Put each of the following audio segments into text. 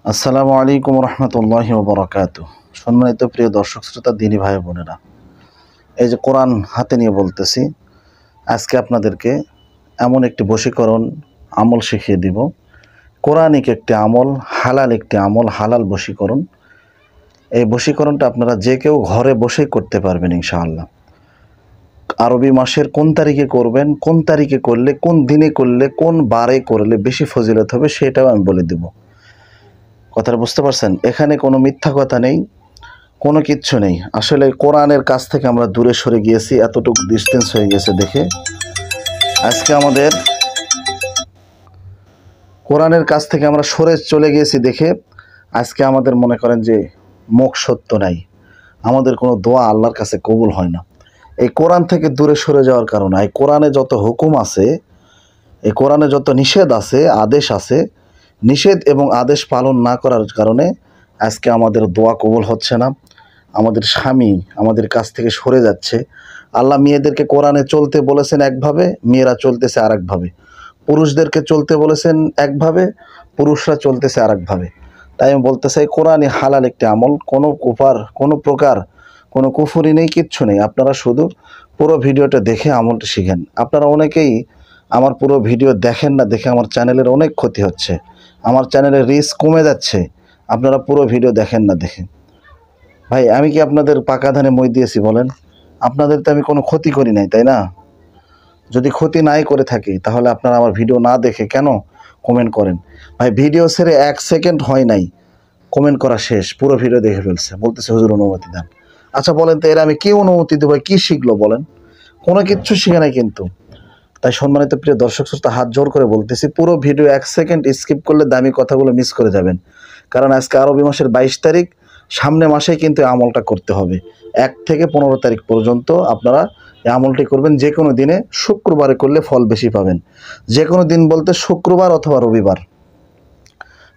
আসসালামু আলাইকুম রহমতুল্লাহি ওয়া বারাকাতুহু। সম্মানিত প্রিয় দর্শক শ্রোতা, দিনী ভাই বোনেরা, এই যে কোরআন হাতে নিয়ে বলতেছি, আজকে আপনাদেরকে এমন একটি বশীকরণ আমল শিখিয়ে দিব। কোরআনিক একটি আমল, হালাল একটি আমল, হালাল বশীকরণ। এই বশীকরণটা আপনারা যে কেউ ঘরে বসেই করতে পারবেন ইনশাআল্লাহ। আরবি মাসের কোন তারিখে করবেন, কোন তারিখে করলে, কোন দিনে করলে, কোন বারে করলে বেশি ফজিলত হবে সেটাও আমি বলে দেব। কথাটা বুঝতে পারছেন? এখানে কোনো মিথ্যা কথা নেই, কোনো কিচ্ছু নেই। আসলে কোরআনের কাছ থেকে আমরা দূরে সরে গিয়েছি, এতটুকু ডিস্টেন্স হয়ে গেছে দেখে আজকে আমাদের কোরআনের কাছ থেকে আমরা সরে চলে গিয়েছি দেখে আজকে আমাদের মনে করেন যে মুখ সত্য নাই, আমাদের কোনো দোয়া আল্লাহর কাছে কবুল হয় না। এই কোরআন থেকে দূরে সরে যাওয়ার কারণে এই কোরআনে যত হুকুম আছে, এই কোরআনে যত নিষেধ আছে, আদেশ আছে, নিষেধ এবং আদেশ পালন না করার কারণে আজকে আমাদের দোয়া কবুল হচ্ছে না। আমাদের স্বামী আমাদের কাছ থেকে সরে যাচ্ছে। আল্লাহ মেয়েদেরকে কোরআনে চলতে বলেছেন একভাবে, মেয়েরা চলতেছে আরেকভাবে। পুরুষদেরকে চলতে বলেছেন একভাবে, পুরুষরা চলতেছে আরেকভাবে। তাই আমি বলতে চাই, কোরআনই হালাল একটি আমল, কোনো প্রকার কোনো কুফরি নেই, কিচ্ছু নেই। আপনারা শুধু পুরো ভিডিওটা দেখে আমলটা শিখেন। আপনারা অনেকেই আমার পুরো ভিডিও দেখেন না, দেখে আমার চ্যানেলের অনেক ক্ষতি হচ্ছে, আমার চ্যানেলের রিচ কমে যাচ্ছে। আপনারা পুরো ভিডিও দেখেন না দেখে। ভাই, আমি কি আপনাদের পাকা ধানে মই দিয়েছি বলেন? আপনাদের তো আমি কোনো ক্ষতি করি নাই, তাই না? যদি ক্ষতি নাই করে থাকি তাহলে আপনারা আমার ভিডিও না দেখে কেন কমেন্ট করেন? ভাই, ভিডিও ছেড়ে 1 সেকেন্ড হয় নাই, কমেন্ট করা শেষ, পুরো ভিডিও দেখে ফেলছে, বলতেছে হুজুর অনুমতি দেন। আচ্ছা বলেন তো, এরা আমি কি অনুমতি দেবো? কি শিখলো বলেন? কোনো কিচ্ছু শিখে নাই কিন্তু। তাই সম্মানিত প্রিয় দর্শক শ্রোতা, হাত জোর করে বলতেছি, পুরো ভিডিও 1 সেকেন্ড স্কিপ করলে দামি কথাগুলো মিস করে যাবেন। কারণ আজকে আরবি মাসের 22 তারিখ, সামনে মাসেই কিন্তু এই আমলটা করতে হবে। 1 থেকে 15 তারিখ পর্যন্ত আপনারা এই আমলটি করবেন। যে কোনো দিনে, শুক্রবারে করলে ফল বেশি পাবেন। যে কোনো দিন বলতে শুক্রবার অথবা রবিবার।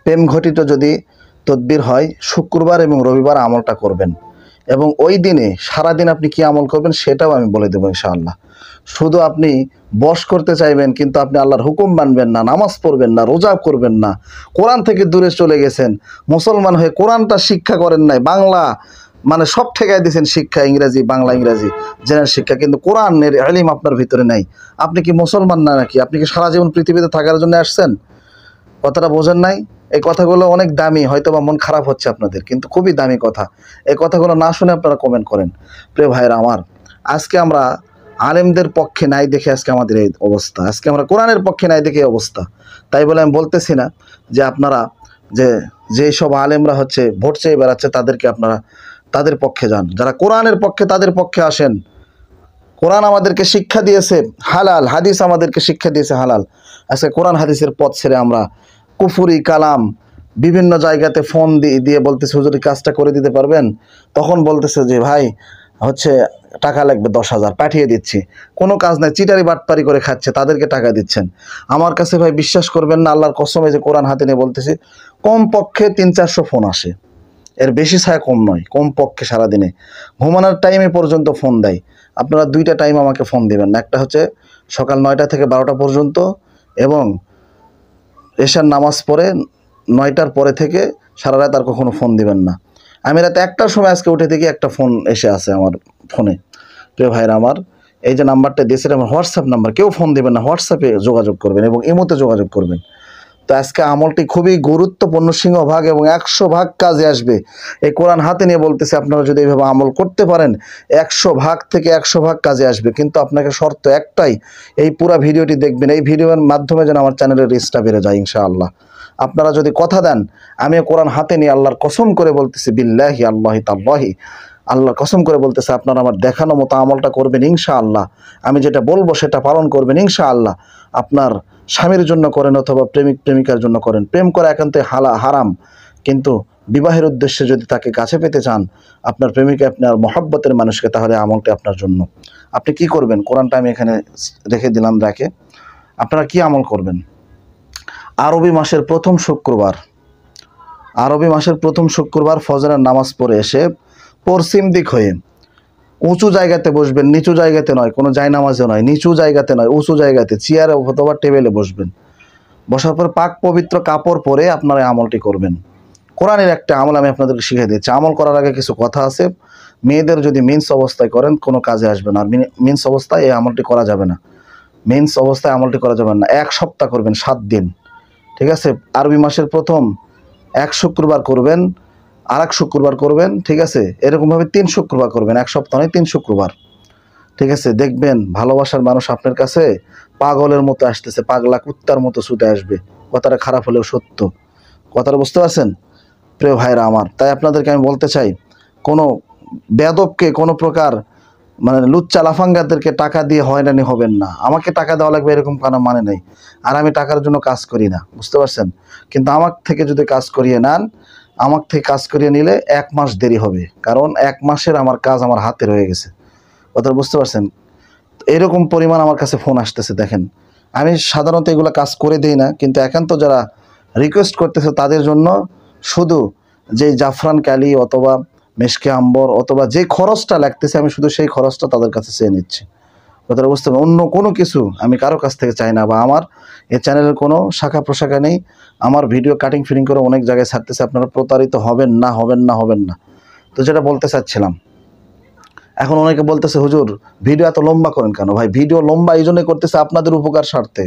প্রেম ঘটিত যদি তদবির হয়, শুক্রবার এবং রবিবার আমলটা করবেন। এবং ওই দিনে সারাদিন আপনি কি আমল করবেন সেটাও আমি বলে দেবো ইনশাআল্লাহ। শুধু আপনি বশ করতে চাইবেন, কিন্তু আপনি আল্লাহর হুকুম মানবেন না, নামাজ পড়বেন না, রোজা করবেন না, কোরআন থেকে দূরে চলে গেছেন, মুসলমান হয়ে কোরআনটা শিক্ষা করেন নাই, বাংলা মানে সব ঠেকাই দিয়েছেন, শিক্ষা ইংরেজি, বাংলা ইংরেজি জেনারেল শিক্ষা, কিন্তু কোরআনের ইলম আপনার ভিতরে নাই। আপনি কি মুসলমান না নাকি? আপনি কি সারা জীবন পৃথিবীতে থাকার জন্য আসছেন? কথাটা বোঝেন নাই? এই কথাগুলো অনেক দামি, হয়তো বা মন খারাপ হচ্ছে আপনাদের, কিন্তু খুবই দামি কথা। এই কথাগুলো না শুনে আপনারা কমেন্ট করেন। প্রিয় ভাইরা আমার, আজকে আমরা আলেমদের পক্ষে নাই দেখে আজকে আমাদের এই অবস্থা, আজকে আমরা কোরআনের পক্ষে নাই দেখে এই অবস্থা। তাই বলে আমি বলতেছি না যে আপনারা যেই সব আলেমরা হচ্ছে ভোট চেয়ে বেড়াচ্ছে তাদেরকে আপনারা তাদের পক্ষে যান। যারা কোরআনের পক্ষে তাদের পক্ষে আসেন। কোরআন আমাদেরকে শিক্ষা দিয়েছে হালাল, হাদিস আমাদেরকে শিক্ষা দিয়েছে হালাল। আজকে কোরআন হাদিসের পথ ছেড়ে আমরা কুফুরি কালাম বিভিন্ন জায়গাতে ফোন দিয়ে বলতেছে হুজুর কাজটা করে দিতে পারবেন, তখন বলতেছে যে ভাই হচ্ছে টাকা লাগবে 10,000, পাঠিয়ে দিচ্ছি। কোনো কাজ নাই, চিটারি বাটপারি করে খাচ্ছে, তাদেরকে টাকা দিচ্ছেন। আমার কাছে ভাই বিশ্বাস করবেন না, আল্লাহর কসমে যে কোরআন হাতে নিয়ে বলতেছি, কমপক্ষে 300-400 ফোন আসে, এর বেশি ছায়া কম নয়। কমপক্ষে সারাদিনে ঘুমানোর টাইমে পর্যন্ত ফোন দেয়। আপনারা 2টা টাইম আমাকে ফোন দিবেন না, একটা হচ্ছে সকাল 9টা থেকে 12টা পর্যন্ত, এবং এশার নামাজ পড়ে 9টার পরে থেকে সারা রাত আর কখনো ফোন দিবেন না। আমি রাতে 1টার সময় আজকে উঠে থেকে একটা ফোন এসে আছে আমার ফোনে। প্রিয় ভাইরা আমার, এই যে নাম্বারটা দিয়েছে আমার হোয়াটসঅ্যাপ নাম্বার, কেউ ফোন দেবেন না, হোয়াটসঅ্যাপে যোগাযোগ করবেন এবং ইমোতে যোগাযোগ করবেন। তো আজকে আমলটি খুবই গুরুত্বপূর্ণ, সিংহভাগ এবং 100 ভাগ কাজে আসবে। এই কোরআন হাতে নিয়ে বলতেছে, আপনারা যদি এইভাবে আমল করতে পারেন 100 ভাগ থেকে 100 ভাগ কাজে আসবে। কিন্তু আপনাকে শর্ত একটাই, এই পুরো ভিডিওটি দেখবেন, এই ভিডিওর মাধ্যমে যেন আমার চ্যানেলের রিচটা বেড়ে যায় ইনশাআল্লাহ। আপনারা যদি কথা দেন, আমি কোরআন হাতে নিয়ে আল্লাহর কসম করে বলতেছি, বিল্লাহি আল্লাহি তাল্লাহি, আল্লাহর কসম করে বলতেছে, আপনারা আমার দেখানো মতো আমলটা করবেন ইনশাআল্লাহ। আমি যেটা বলবো সেটা পালন করবেন ইনশাআল্লাহ। আপনার স্বামীর জন্য করেন অথবা প্রেমিক প্রেমিকার জন্য করেন, প্রেম করা একান্তই হারাম, কিন্তু বিবাহের উদ্দেশ্যে যদি তাকে কাছে পেতে চান, আপনার প্রেমিকা, আপনার মহব্বতের মানুষকে, তাহলে আমলটি আপনার জন্য। আপনি কি করবেন? কোরআনটা আমি এখানে রেখে দিলাম, রাখে আপনারা কি আমল করবেন? আরবি মাসের প্রথম শুক্রবার ফজরের নামাজ পড়ে এসে পশ্চিম দিক হয়ে উঁচু জায়গাতে বসবেন, নিচু জায়গাতে নয়, কোনো জায়নামাজে নয়, নিচু জায়গাতে নয়, উঁচু জায়গাতে চেয়ারে অথবা টেবিলে বসবেন। বসার পর পাক পবিত্র কাপড় পরে আপনারা আমলটি করবেন। কোরআনের একটা আমল আমি আপনাদেরকে শিখিয়ে দিচ্ছি। আমল করার আগে কিছু কথা আছে। মেয়েদের যদি মেন্স অবস্থায় করেন কোনো কাজে আসবে না, আর মেন্স অবস্থায় এই আমলটি করা যাবে না। মেন্স অবস্থায় আমলটি করা যাবে না। 1 সপ্তাহ করবেন, 7 দিন, ঠিক আছে? আরবি মাসের প্রথম 1 শুক্রবার করবেন, আর 1 শুক্রবার করবেন, ঠিক আছে? এরকমভাবে 3 শুক্রবার করবেন, 1 সপ্তাহ নয় 3 শুক্রবার, ঠিক আছে? দেখবেন ভালোবাসার মানুষ আপনার কাছে পাগলের মতো আসতেছে, পাগলা কুত্তার মতো ছুটে আসবে। কথাটা খারাপ হলেও সত্য। কথাটা বুঝতে পারছেন প্রিয় ভাইরা আমার? তাই আপনাদেরকে আমি বলতে চাই, কোনো বেয়াদবকে কোনো প্রকার মানে লুচ্চা লাফাঙ্গাদেরকে টাকা দিয়ে হয়রানি হবেন না। আমাকে টাকা দেওয়া লাগবে এরকম কোনো মানে নেই, আর আমি টাকার জন্য কাজ করি না, বুঝতে পারছেন? কিন্তু আমার থেকে যদি কাজ করিয়ে নেন, আমার থেকে কাজ করিয়ে নিলে 1 মাস দেরি হবে, কারণ 1 মাসের আমার কাজ আমার হাতে রয়ে গেছে। কথা বুঝতে পারছেন? এরকম পরিমাণ আমার কাছে ফোন আসতেছে। দেখেন, আমি সাধারণত এগুলো কাজ করে দিই না, কিন্তু একান্ত যারা রিকোয়েস্ট করতেছে তাদের জন্য শুধু যে জাফরান কালি অথবা মেশকে আম্বর অথবা যে খরচটা লাগতেছে, আমি শুধু সেই খরচটা তাদের কাছে চেয়ে নিচ্ছি। কথাটা বুঝতে পারেন? অন্য কোনো কিছু আমি কারো কাছ থেকে চাই না, বা আমার এই চ্যানেলের কোনো শাখা প্রশাখা নেই। আমার ভিডিও কাটিং ফিটিং করে অনেক জায়গায় ছাড়তেছে, আপনারা প্রতারিত হবেন না, হবেন না, হবেন না। তো যেটা বলতে চাচ্ছিলাম, এখন অনেকে বলতেছে হুজুর ভিডিও এত লম্বা করেন কেন? ভাই, ভিডিও লম্বা এই জন্যই করতেছে আপনাদের উপকার স্বার্থে।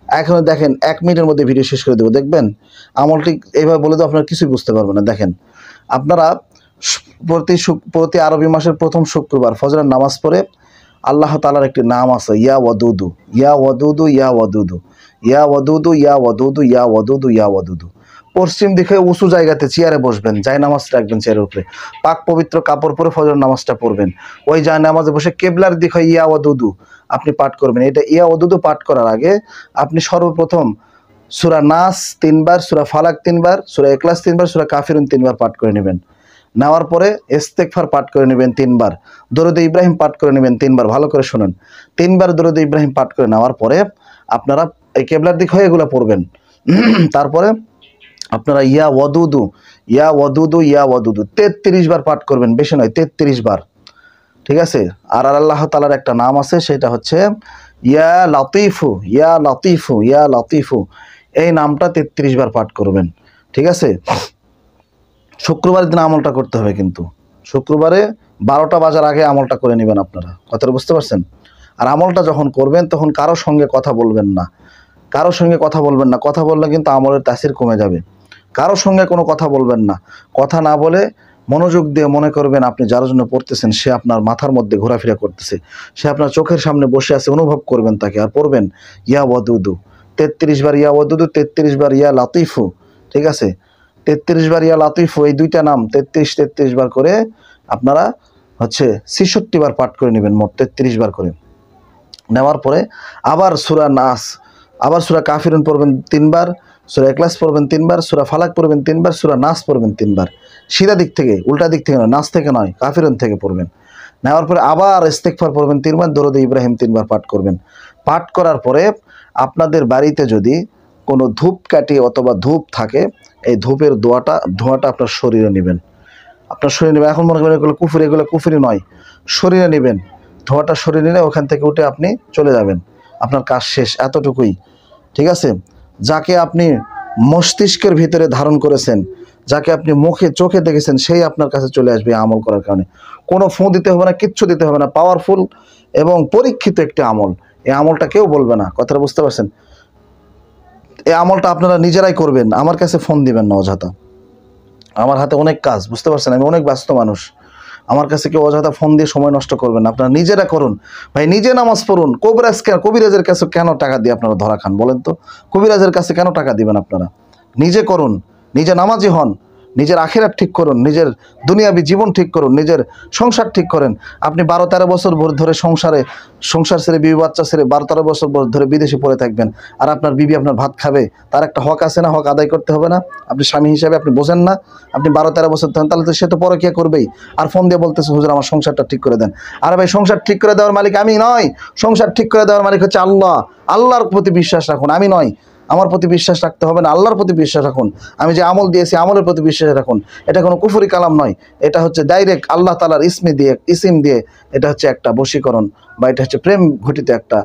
এখন দেখেন 1 মিনিটের মধ্যে ভিডিও শেষ করে দেবো, দেখবেন আমলটি এইভাবে বলে দেবো, আপনারা কিছুই বুঝতে পারবেন না। দেখেন, আপনারা প্রতি আরবি মাসের প্রথম শুক্রবার ফজরের নামাজ পড়ে আল্লাহ তাআলার একটি নাম আছে, ইয়া ওয়াদুদু, ইয়া ওয়াদুদু, ইয়া ওয়াদুদু, ইয়া ওয়াদুদু, ইয়া ওয়াদুদু, ইয়া ওয়াদুদু, ইয়া ওয়াদুদু। পশ্চিম দিকে উঁচু জায়গাতে চেয়ারে বসবেন, জায় নামাজ রাখবেন চেয়ারের উপরে, পাক পবিত্র কাপড় পরে ফজর নামাজটা পড়বেন। ওই জায় নামাজে বসে কেবলার দিকে ইয়া ওয়াদুদু আপনি পাঠ করবেন। এটা ইয়া ওয়াদুদু পাঠ করার আগে আপনি সর্বপ্রথম সূরা নাস 3 বার, সূরা ফালাক 3 বার, সূরা ইখলাস 3 বার, সূরা কাফিরুন 3 বার পাঠ করে নেবেন। নেওয়ার পরে ইস্তেগফার পাঠ করে নেবেন 3 বার, দরুদ ইব্রাহিম পাঠ করে নেবেন 3 বার। ভালো করে শুনুন, 3 বার দরুদ ইব্রাহিম পাঠ করে নেওয়ার পরে আপনারা এই কেবলার দিক হয়ে এগুলো পড়বেন। তারপরে আপনারা ইয়া ওয়াদুদু, ইয়া ওয়াদুদু, ইয়া ওয়াদুদু 33 বার পাঠ করবেন, বেশি নয় 33 বার, ঠিক আছে? আর আল্লাহ তাআলার একটা নাম আছে, সেটা হচ্ছে ইয়া লতিফু, ইয়া লতিফু, ইয়া লতিফু। এই নামটা 33 বার পাঠ করবেন, ঠিক আছে? শুক্রবারের দিন আমলটা করতে হবে, কিন্তু শুক্রবারে 12টা বাজার আগে আমলটা করে নেবেন আপনারা। কথাটা বুঝতে পারছেন? আর আমলটা যখন করবেন তখন কারোর সঙ্গে কথা বলবেন না, কারোর সঙ্গে কথা বলবেন না। কথা বললে কিন্তু আমলের তাসির কমে যাবে। কারোর সঙ্গে কোনো কথা বলবেন না। কথা না বলে মনোযোগ দিয়ে মনে করবেন আপনি যার জন্য পড়তেছেন সে আপনার মাথার মধ্যে ঘোরাফেরা করতেছে, সে আপনার চোখের সামনে বসে আছে, অনুভব করবেন তাকে, আর পড়বেন ইয়া ওয়াদুদু 33 বার, ইয়া ওয়াদুদু 33 বার, ইয়া লাতিফু, ঠিক আছে? 33 বার ইয়া লাতিফু, এই দুইটা নাম 33 বার করে আপনারা হচ্ছে 66 বার পাঠ করে নেবেন, মোট 33 বার করে নেওয়ার পরে আবার সূরা নাস, আবার সূরা কাফিরুন পড়বেন 3 বার, সূরা ইখলাস পড়বেন 3 বার, সূরা ফালাক পড়বেন 3 বার, সূরা নাস পড়বেন 3 বার। সিধা দিক থেকে, উল্টা দিক থেকে নয়, নাস থেকে নয়, কাফিরুন থেকে পড়বেন। নেওয়ার পরে আবার ইস্তেগফার পড়বেন 3 বার, দরুদ ইব্রাহিম 3 বার পাঠ করবেন। পাঠ করার পরে আপনাদের বাড়িতে যদি কোনো ধূপকাঠি অথবা ধূপ থাকে, এই ধূপের ধোঁয়াটা আপনার শরীরে নেবেন, আপনার শরীরে নেবেন। এখন মনে করেন এগুলো কুফরি নয়, শরীরে নেবেন। ধোঁয়াটা শরীরে নিলে ওখান থেকে উঠে আপনি চলে যাবেন, আপনার কাজ শেষ, এতটুকুই, ঠিক আছে? যাকে আপনি মস্তিষ্কের ভিতরে ধারণ করেছেন, যাকে আপনি মুখে চোখে দেখেছেন, সেই আপনার কাছে চলে আসবে আমল করার কারণে। কোনো ফোন দিতে হবে না, কিচ্ছু দিতে হবে না। পাওয়ারফুল এবং পরীক্ষিত একটি আমল। এই আমলটা কেউ বলবে না। কথাটা বুঝতে পারছেন? এই আমলটা আপনারা নিজেরাই করবেন, আমার কাছে ফোন দিবেন না অযথা। আমার হাতে অনেক কাজ, বুঝতে পারছেন? আমি অনেক ব্যস্ত মানুষ, আমার কাছে কেউ অযথা ফোন দিয়ে সময় নষ্ট করবেন না। আপনারা নিজেরা করুন ভাই, নিজে নামাজ পড়ুন। কবিরাজের কাছে কেন টাকা দিয়ে আপনারা ধরা খান বলেন তো? কবিরাজের কাছে কেন টাকা দিবেন? আপনারা নিজে করুন, নিজে নামাজি হন, নিজের আখিরাত ঠিক করুন, নিজের দুনিয়াবী জীবন ঠিক করুন, নিজের সংসার ঠিক করেন। আপনি 12-13 বছর ধরে সংসার ছেড়ে, বিবি বাচ্চা ছেড়ে 12-13 বছর ধরে বিদেশে পড়ে থাকবেন, আর আপনার বিবি আপনার ভাত খাবে, তার একটা হক আছে না? হক আদায় করতে হবে না? আপনি স্বামী হিসাবে আপনি বোঝেন না? আপনি 12-13 বছর থাকেন, তাহলে তো সে তো পরকিয়া করবেই। আর ফোন দিয়ে বলতেছে হুজুর আমার সংসারটা ঠিক করে দেন। আরে ভাই, সংসার ঠিক করে দেওয়ার মালিক আমি নয়, সংসার ঠিক করে দেওয়ার মালিক হচ্ছে আল্লাহ। আল্লাহর প্রতি বিশ্বাস রাখুন, আমি নয়। আমার প্রতি বিশ্বাস রাখতে হবে না, আল্লাহর প্রতি বিশ্বাস রাখুন। আমি যে আমল দিয়েছি আমলের প্রতি বিশ্বাস রাখুন। এটা কোনো কুফরি কালাম নয়, এটা হচ্ছে ডাইরেক্ট আল্লাহ তাআলার ইসিম দিয়ে এটা হচ্ছে একটা বশীকরণ, বা এটা হচ্ছে প্রেম ঘটিত একটা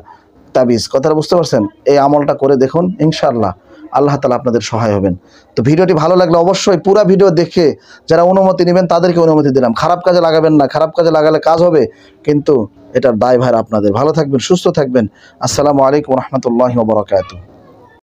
তাবিজ। কথাটা বুঝতে পারছেন? এই আমলটা করে দেখুন, ইনশাআল্লাহ আল্লাহ তাআলা আপনাদের সহায় হবেন। তো ভিডিওটি ভালো লাগলে অবশ্যই পুরো ভিডিও দেখে যারা অনুমতি নেবেন তাদেরকে অনুমতি দিলাম। খারাপ কাজে লাগাবেন না, খারাপ কাজে লাগালে কাজ হবে কিন্তু এটার দায়ভার আপনাদের। ভালো থাকবেন, সুস্থ থাকবেন। আসসালামু আলাইকুম ওয়া রাহমাতুল্লাহি ওয়া বারাকাতুহু।